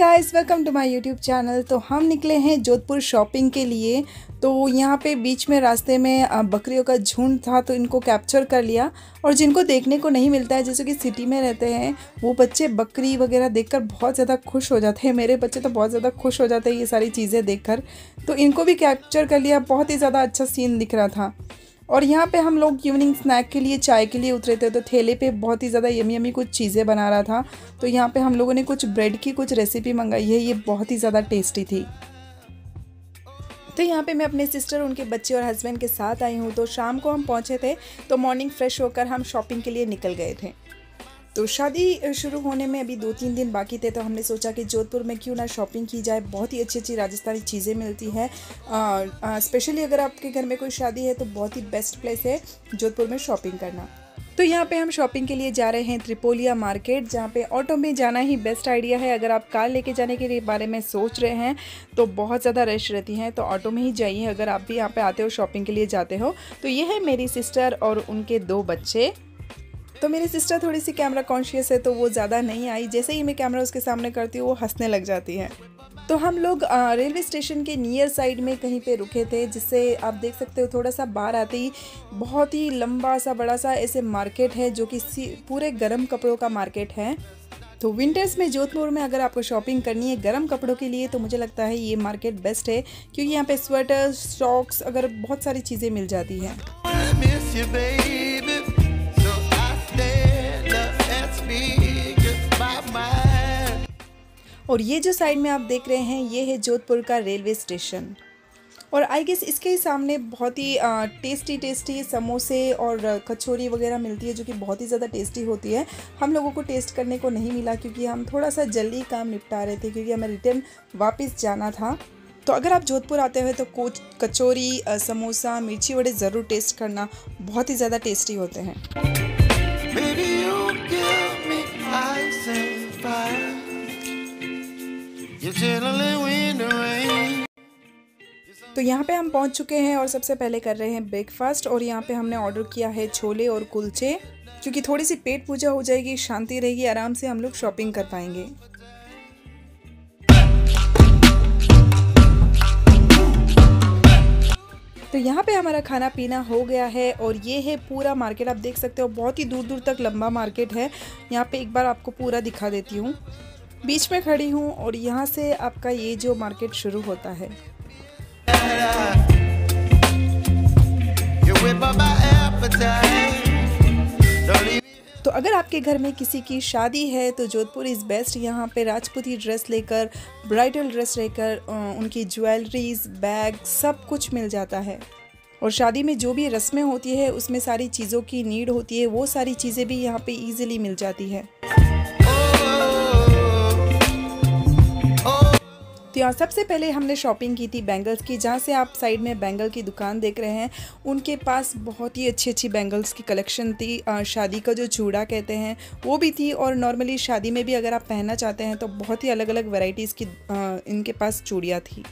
Guys, welcome to my YouTube channel. तो हम निकले हैं जोधपुर शॉपिंग के लिए। तो यहाँ पे बीच में रास्ते में बकरियों का झुंड था, तो इनको कैप्चर कर लिया। और जिनको देखने को नहीं मिलता है, जैसे कि सिटी में रहते हैं, वो बच्चे बकरी वगैरह देखकर बहुत ज़्यादा खुश हो जाते हैं। मेरे बच्चे तो बहुत ज़्यादा खुश हो जाते हैं ये सारी चीज़ें देखकर। तो इनको भी कैप्चर कर लिया। बहुत ही ज़्यादा अच्छा सीन दिख रहा था। और यहाँ पे हम लोग इवनिंग स्नैक के लिए चाय के लिए उतरे थे। तो ठेले पे बहुत ही ज़्यादा यमी यमी कुछ चीज़ें बना रहा था। तो यहाँ पे हम लोगों ने कुछ ब्रेड की कुछ रेसिपी मंगाई है, ये बहुत ही ज़्यादा टेस्टी थी। तो यहाँ पे मैं अपने सिस्टर, उनके बच्चे और हस्बैंड के साथ आई हूँ। तो शाम को हम पहुँचे थे, तो मॉर्निंग फ्रेश होकर हम शॉपिंग के लिए निकल गए थे। तो शादी शुरू होने में अभी 2-3 दिन बाकी थे, तो हमने सोचा कि जोधपुर में क्यों ना शॉपिंग की जाए। बहुत ही अच्छी अच्छी राजस्थानी चीज़ें मिलती हैं। स्पेशली अगर आपके घर में कोई शादी है तो बहुत ही बेस्ट प्लेस है जोधपुर में शॉपिंग करना। तो यहाँ पे हम शॉपिंग के लिए जा रहे हैं त्रिपोलिया मार्केट, जहाँ पे ऑटो में जाना ही बेस्ट आइडिया है। अगर आप कार लेके जाने के बारे में सोच रहे हैं तो बहुत ज़्यादा रश रहती हैं, तो ऑटो में ही जाइए अगर आप भी यहाँ पे आते हो, शॉपिंग के लिए जाते हो। तो ये है मेरी सिस्टर और उनके 2 बच्चे। तो मेरी सिस्टर थोड़ी सी कैमरा कॉन्शियस है, तो वो ज़्यादा नहीं आई। जैसे ही मैं कैमरा उसके सामने करती हूँ, वो हंसने लग जाती है। तो हम लोग रेलवे स्टेशन के नियर साइड में कहीं पे रुके थे, जिससे आप देख सकते हो थोड़ा सा बाहर आते ही बहुत ही लंबा सा बड़ा सा ऐसे मार्केट है, जो कि पूरे गर्म कपड़ों का मार्केट है। तो विंटर्स में जोधपुर में अगर आपको शॉपिंग करनी है गर्म कपड़ों के लिए, तो मुझे लगता है ये मार्केट बेस्ट है, क्योंकि यहाँ पे स्वेटर, सॉक्स अगर बहुत सारी चीज़ें मिल जाती हैं। और ये जो साइड में आप देख रहे हैं, ये है जोधपुर का रेलवे स्टेशन। और आई गेस इसके ही सामने बहुत ही टेस्टी समोसे और कचौरी वगैरह मिलती है, जो कि बहुत ही ज़्यादा टेस्टी होती है। हम लोगों को टेस्ट करने को नहीं मिला, क्योंकि हम थोड़ा सा जल्दी काम निपटा रहे थे, क्योंकि हमें रिटर्न वापस जाना था। तो अगर आप जोधपुर आते हुए तो कचौरी, समोसा, मिर्ची वड़े ज़रूर टेस्ट करना, बहुत ही ज़्यादा टेस्टी होते हैं। तो यहाँ पे हम पहुँच चुके हैं और सबसे पहले कर रहे हैं ब्रेकफास्ट। और यहाँ पे हमने ऑर्डर किया है छोले और कुलचे, क्योंकि थोड़ी सी पेट पूजा हो जाएगी, शांति रहेगी, आराम से हम लोग शॉपिंग कर पाएंगे। तो यहाँ पे हमारा खाना पीना हो गया है। और ये है पूरा मार्केट, आप देख सकते हो बहुत ही दूर दूर तक लंबा मार्केट है। यहाँ पे एक बार आपको पूरा दिखा देती हूँ। बीच में खड़ी हूँ और यहाँ से आपका ये जो मार्केट शुरू होता है। तो अगर आपके घर में किसी की शादी है तो जोधपुर इज़ बेस्ट। यहाँ पे राजपूती ड्रेस लेकर, ब्राइडल ड्रेस लेकर, उनकी ज्वेलरीज, बैग, सब कुछ मिल जाता है। और शादी में जो भी रस्में होती है, उसमें सारी चीज़ों की नीड होती है, वो सारी चीज़ें भी यहाँ पे इजीली मिल जाती है। तो यहाँ सबसे पहले हमने शॉपिंग की थी बैंगल्स की, जहाँ से आप साइड में बैंगल की दुकान देख रहे हैं। उनके पास बहुत ही अच्छी अच्छी बैंगल्स की कलेक्शन थी। शादी का जो चूड़ा कहते हैं वो भी थी, और नॉर्मली शादी में भी अगर आप पहनना चाहते हैं तो बहुत ही अलग अलग वैरायटीज़ की इनके पास चूड़ियाँ थी।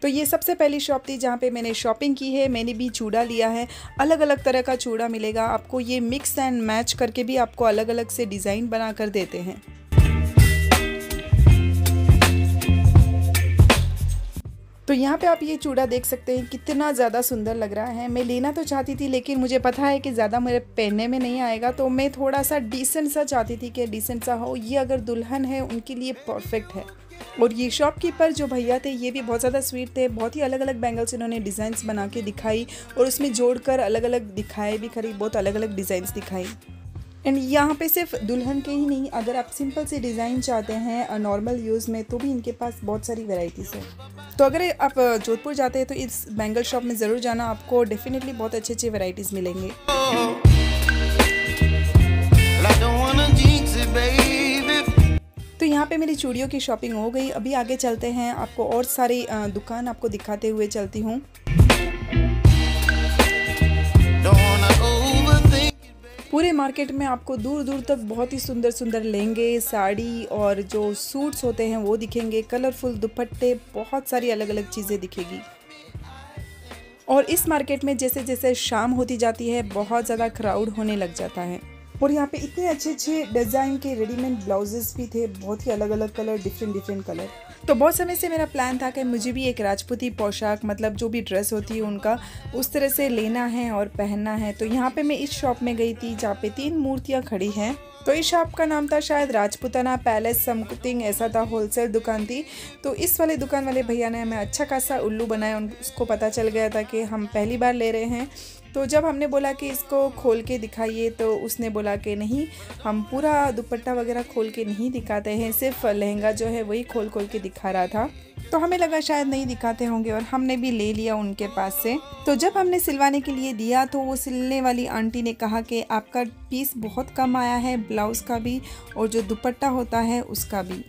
तो ये सबसे पहली शॉप थी जहाँ पे मैंने शॉपिंग की है। मैंने भी चूड़ा लिया है। अलग अलग तरह का चूड़ा मिलेगा आपको, ये मिक्स एंड मैच करके भी आपको अलग अलग से डिज़ाइन बना कर देते हैं। तो यहाँ पे आप ये चूड़ा देख सकते हैं, कितना ज़्यादा सुंदर लग रहा है। मैं लेना तो चाहती थी, लेकिन मुझे पता है कि ज़्यादा मेरे पहनने में नहीं आएगा, तो मैं थोड़ा सा डिसेंट सा चाहती थी कि डिसेंट सा हो। ये अगर दुल्हन है उनके लिए परफेक्ट है। और ये शॉपकीपर जो भैया थे, ये भी बहुत ज़्यादा स्वीट थे। बहुत ही अलग अलग बैंगल्स इन्होंने डिज़ाइंस बना के दिखाई, और उसमें जोड़कर अलग अलग दिखाए भी, खरीद बहुत अलग अलग डिज़ाइंस दिखाई। एंड यहाँ पे सिर्फ दुल्हन के ही नहीं, अगर आप सिंपल से डिज़ाइन चाहते हैं नॉर्मल यूज़ में, तो भी इनके पास बहुत सारी वैरायटीज़ है। तो अगर आप जोधपुर जाते हैं तो इस बैंगल शॉप में ज़रूर जाना, आपको डेफिनेटली बहुत अच्छी अच्छी वैरायटीज़ मिलेंगे। तो यहाँ पे मेरी चूड़ियों की शॉपिंग हो गई। अभी आगे चलते हैं, आपको और सारी दुकान आपको दिखाते हुए चलती हूँ। पूरे मार्केट में आपको दूर दूर तक बहुत ही सुंदर सुंदर लहंगे, साड़ी और जो सूट्स होते हैं वो दिखेंगे। कलरफुल दुपट्टे, बहुत सारी अलग अलग चीज़ें दिखेगी। और इस मार्केट में जैसे जैसे शाम होती जाती है बहुत ज़्यादा क्राउड होने लग जाता है। और यहाँ पे इतने अच्छे अच्छे डिज़ाइन के रेडीमेड ब्लाउजेस भी थे, बहुत ही अलग अलग कलर, डिफरेंट कलर। तो बहुत समय से मेरा प्लान था कि मुझे भी एक राजपूती पोशाक, मतलब जो भी ड्रेस होती है उनका, उस तरह से लेना है और पहनना है। तो यहाँ पे मैं इस शॉप में गई थी जहाँ पे 3 मूर्तियाँ खड़ी हैं। तो इस शॉप का नाम था शायद राजपूताना पैलेस समथिंग ऐसा था, होलसेल दुकान थी। तो इस वाले दुकान वाले भैया ने हमें अच्छा खासा उल्लू बनाया, उसको पता चल गया था कि हम पहली बार ले रहे हैं। तो जब हमने बोला कि इसको खोल के दिखाइए तो उसने बोला कि नहीं, हम पूरा दुपट्टा वगैरह खोल के नहीं दिखाते हैं, सिर्फ लहंगा जो है वही खोल के दिखा रहा था। तो हमें लगा शायद नहीं दिखाते होंगे और हमने भी ले लिया उनके पास से। तो जब हमने सिलवाने के लिए दिया तो वो सिलने वाली आंटी ने कहा कि आपका पीस बहुत कम आया है, ब्लाउज़ का भी और जो दुपट्टा होता है उसका भी।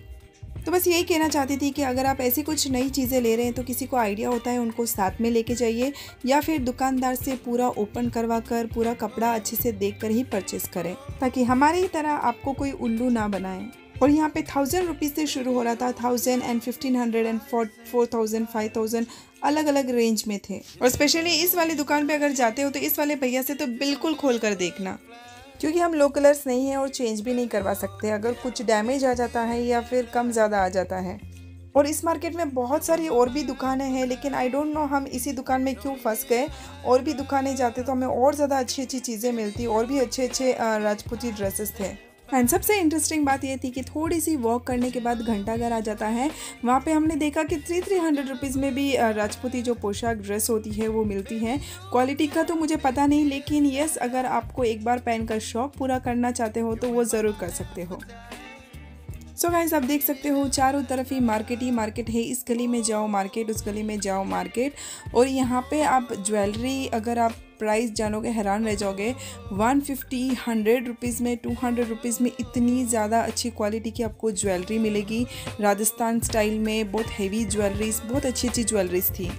तो बस यही कहना चाहती थी कि अगर आप ऐसी कुछ नई चीज़ें ले रहे हैं तो किसी को आइडिया होता है उनको साथ में लेके जाइए, या फिर दुकानदार से पूरा ओपन करवा कर पूरा कपड़ा अच्छे से देखकर ही परचेस करें, ताकि हमारी तरह आपको कोई उल्लू ना बनाए। और यहाँ पे 1000 रुपीज़ से शुरू हो रहा था, 1000 and 1500 and 4000 5000 अलग अलग रेंज में थे। और स्पेशली इस वाली दुकान पे अगर जाते हो तो इस वाले भैया से तो बिल्कुल खोल कर देखना, क्योंकि हम लोकलर्स नहीं हैं और चेंज भी नहीं करवा सकते अगर कुछ डैमेज आ जाता है या फिर कम ज़्यादा आ जाता है। और इस मार्केट में बहुत सारी और भी दुकानें हैं, लेकिन आई डोंट नो हम इसी दुकान में क्यों फंस गए। और भी दुकानें जाते तो हमें और ज़्यादा अच्छी अच्छी चीज़ें मिलती, और भी अच्छे अच्छे राजपूती ड्रेसेस थे। एंड सबसे इंटरेस्टिंग बात ये थी कि थोड़ी सी वॉक करने के बाद घंटाघर आ जाता है। वहाँ पे हमने देखा कि 300 रुपीज़ में भी राजपूती जो पोशाक ड्रेस होती है वो मिलती है। क्वालिटी का तो मुझे पता नहीं, लेकिन यस, अगर आपको एक बार पहनकर शौक पूरा करना चाहते हो तो वो ज़रूर कर सकते हो। सो गाइस, आप देख सकते हो चारों तरफ ही मार्केट है। इस गली में जाओ मार्केट, उस गली में जाओ मार्केट। और यहाँ पे आप ज्वेलरी, अगर आप प्राइस जानोगे हैरान रह जाओगे। 150 100 रुपीज़ में, 200 रुपीज़ में इतनी ज़्यादा अच्छी क्वालिटी की आपको ज्वेलरी मिलेगी। राजस्थान स्टाइल में बहुत हेवी ज्वेलरीज, बहुत अच्छी अच्छी ज्वेलरीज थी।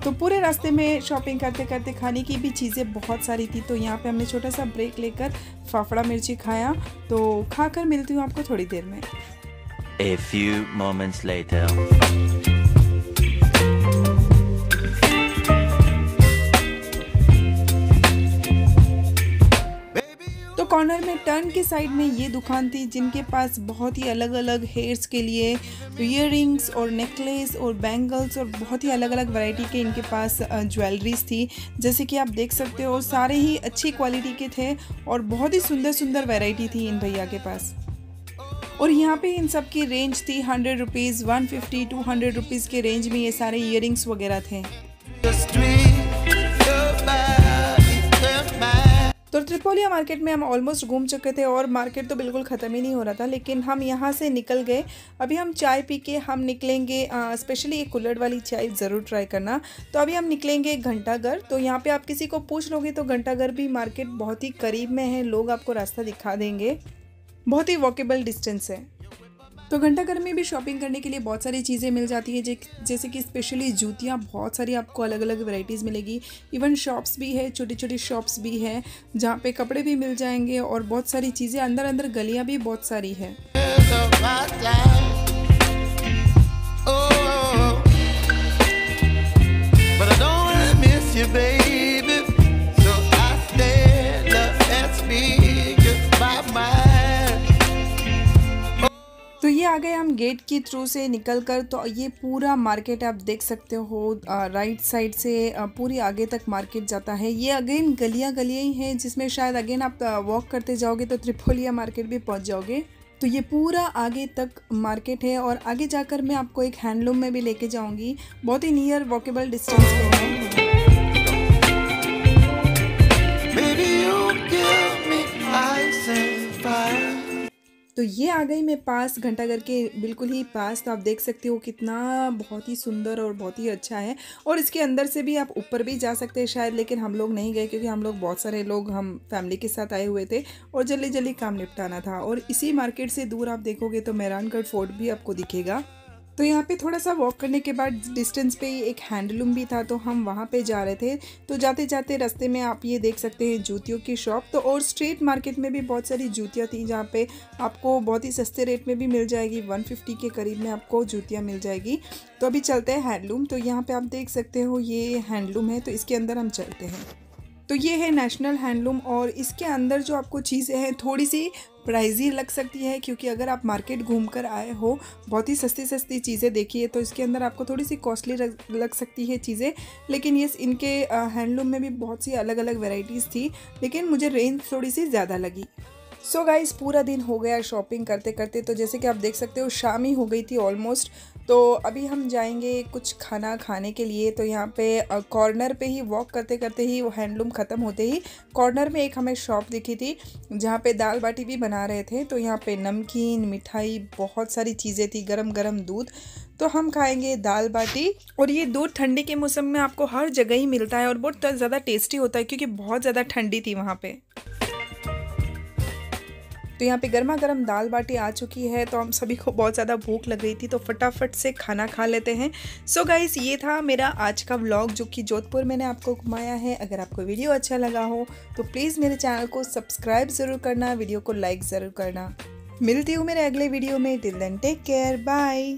तो पूरे रास्ते में शॉपिंग करते करते खाने की भी चीज़ें बहुत सारी थी। तो यहाँ पे हमने छोटा सा ब्रेक लेकर फाफड़ा मिर्ची खाया। तो खाकर मिलती हूँ आपको थोड़ी देर में। A few moments later. तो कॉर्नर में टर्न के साइड में ये दुकान थी जिनके पास बहुत ही अलग अलग हेयर्स के लिए ईयररिंग्स और नेकलेस और बैंगल्स और बहुत ही अलग अलग वैरायटी के इनके पास ज्वेलरीज थी, जैसे कि आप देख सकते हो। सारे ही अच्छी क्वालिटी के थे और बहुत ही सुंदर सुंदर वैरायटी थी इन भैया के पास। और यहाँ पे इन सब की रेंज थी 100 रुपीज़, 150, 200 रुपीज़ के रेंज में ये सारे ईयररिंग्स वगैरह थे। तो त्रिपोलिया मार्केट में हम ऑलमोस्ट घूम चुके थे और मार्केट तो बिल्कुल ख़त्म ही नहीं हो रहा था, लेकिन हम यहाँ से निकल गए। अभी हम चाय पी के हम निकलेंगे, स्पेशली ये कुल्हड़ वाली चाय ज़रूर ट्राई करना। तो अभी हम निकलेंगे घंटाघर। तो यहाँ पे आप किसी को पूछ लोगे तो घंटाघर भी मार्केट बहुत ही करीब में है, लोग आपको रास्ता दिखा देंगे, बहुत ही वॉकेबल डिस्टेंस है। तो घंटाघर में भी शॉपिंग करने के लिए बहुत सारी चीज़ें मिल जाती है, जैसे कि स्पेशली जूतियाँ बहुत सारी आपको अलग अलग वैरायटीज़ मिलेगी। इवन शॉप्स भी है, छोटी छोटी शॉप्स भी है जहाँ पे कपड़े भी मिल जाएंगे और बहुत सारी चीज़ें, अंदर अंदर गलियाँ भी बहुत सारी है। तो ये आ गए हम गेट की थ्रू से निकलकर। तो ये पूरा मार्केट आप देख सकते हो, राइट साइड से पूरी आगे तक मार्केट जाता है। ये अगेन गलियां ही हैं जिसमें शायद अगेन आप वॉक करते जाओगे तो त्रिपोलिया मार्केट भी पहुंच जाओगे। तो ये पूरा आगे तक मार्केट है और आगे जाकर मैं आपको एक हैंडलूम में भी लेके जाऊंगी, बहुत ही नियर वॉकेबल डिस्टेंस पे है। तो ये आ गई मैं पास, घंटाघर के बिल्कुल ही पास। तो आप देख सकते हो कितना बहुत ही सुंदर और बहुत ही अच्छा है। और इसके अंदर से भी आप ऊपर भी जा सकते हैं शायद, लेकिन हम लोग नहीं गए क्योंकि हम लोग बहुत सारे लोग हम फैमिली के साथ आए हुए थे और जल्दी जल्दी काम निपटाना था। और इसी मार्केट से दूर आप देखोगे तो मेहरानगढ़ फोर्ट भी आपको दिखेगा। तो यहाँ पे थोड़ा सा वॉक करने के बाद डिस्टेंस पे ही एक हैंडलूम भी था, तो हम वहाँ पे जा रहे थे। तो जाते जाते रास्ते में आप ये देख सकते हैं जूतियों की शॉप। तो और स्ट्रीट मार्केट में भी बहुत सारी जूतियाँ थी जहाँ पे आपको बहुत ही सस्ते रेट में भी मिल जाएगी, 150 के करीब में आपको जूतियाँ मिल जाएगी। तो अभी चलते हैं हैंडलूम। तो यहाँ पर आप देख सकते हो ये हैंडलूम है, तो इसके अंदर हम चलते हैं। तो ये है नेशनल हैंडलूम और इसके अंदर जो आपको चीज़ें हैं थोड़ी सी प्राइजी लग सकती है, क्योंकि अगर आप मार्केट घूमकर आए हो, बहुत ही सस्ती सस्ती चीज़ें देखी है, तो इसके अंदर आपको थोड़ी सी कॉस्टली लग सकती है चीज़ें। लेकिन ये इनके हैंडलूम में भी बहुत सी अलग अलग वेराइटीज़ थी, लेकिन मुझे रेंज थोड़ी सी ज़्यादा लगी। सो गाइस, पूरा दिन हो गया शॉपिंग करते करते। तो जैसे कि आप देख सकते हो शाम ही हो गई थी ऑलमोस्ट। तो अभी हम जाएंगे कुछ खाना खाने के लिए। तो यहाँ पे कॉर्नर पे ही वॉक करते करते ही वो हैंडलूम ख़त्म होते ही कॉर्नर में एक हमें शॉप दिखी थी जहाँ पे दाल बाटी भी बना रहे थे। तो यहाँ पे नमकीन, मिठाई, बहुत सारी चीज़ें थी, गरम गरम दूध। तो हम खाएंगे दाल बाटी। और ये दूध ठंडी के मौसम में आपको हर जगह ही मिलता है और बहुत ज़्यादा टेस्टी होता है, क्योंकि बहुत ज़्यादा ठंडी थी वहाँ पे। तो यहाँ पे गर्मा गर्म दाल बाटी आ चुकी है। तो हम सभी को बहुत ज़्यादा भूख लग रही थी, तो फटाफट से खाना खा लेते हैं। सो गाइस, ये था मेरा आज का व्लॉग जो कि जोधपुर मैंने आपको घुमाया है। अगर आपको वीडियो अच्छा लगा हो तो प्लीज़ मेरे चैनल को सब्सक्राइब ज़रूर करना, वीडियो को लाइक ज़रूर करना। मिलती हूँ मेरे अगले वीडियो में। Till then take care, bye.